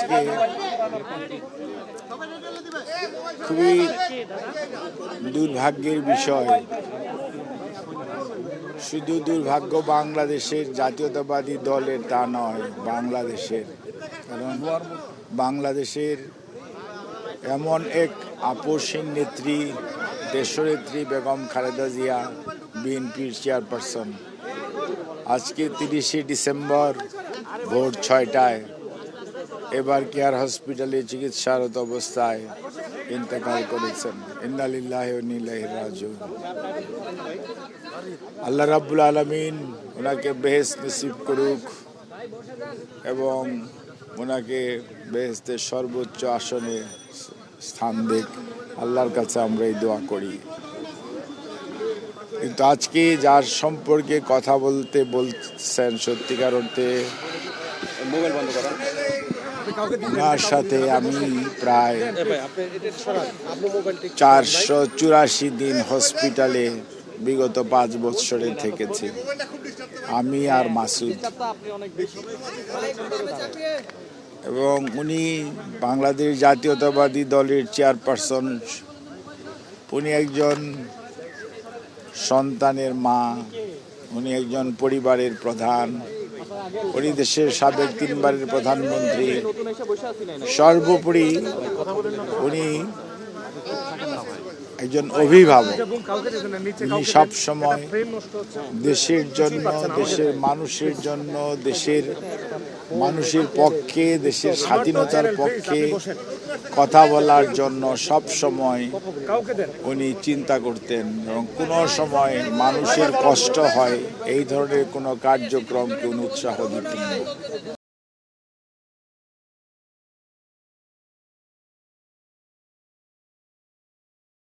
আজকে খুবই দুর্ভাগ্যের বিষয়। শুধু দুর্ভাগ্য বাংলাদেশের জাতীয়তাবাদী দলের তা নয়, বাংলাদেশের। কারণ বাংলাদেশের এমন এক আপসহীন নেত্রী, দেশনেত্রী বেগম খালেদা জিয়া, বিএনপির চেয়ারপারসন, আজকে 30শে ডিসেম্বর ভোর 6টায় এবার কেয়ার হসপিটালে চিকিৎসারত অবস্থায় ইন্তেকাল করেছেন। ইন্না লিল্লাহি ওয়া ইন্না ইলাইহি রাজিউন। আল্লাহ রাব্বুল আলামিন ওনাকে বেহেশত নসিব করুক এবং ওনাকে বেহেশতের সর্বোচ্চ আসনে স্থান দেখ। আল্লাহর কাছে আমরা এই দোয়া করি। কিন্তু আজকে যার সম্পর্কে কথা বলছেন, সত্যিকার অর্থে ওনার সাথে আমি প্রায় 484 দিন হসপিটালে বিগত 5 বছরে থেকেছি, আমি আর মাসুদ। এবং উনি বাংলাদেশ জাতীয়তাবাদী দলের চেয়ারপারসন। উনি একজন সন্তানের মা, উনি একজন পরিবারের প্রধান, উনি দেশের সাবেক 3 বারের প্রধানমন্ত্রী। সর্বোপরি উনি একজন অভিভাবক। উনি সবসময় দেশের জন্য, দেশের মানুষের জন্য, দেশের মানুষের পক্ষে, দেশের স্বাধীনতার পক্ষে কথা বলার জন্য সব সময় উনি চিন্তা করতেন এবং কোনো সময় মানুষের কষ্ট হয় এই ধরনের কোনো কার্যক্রমকে উনি উৎসাহ দিতেন।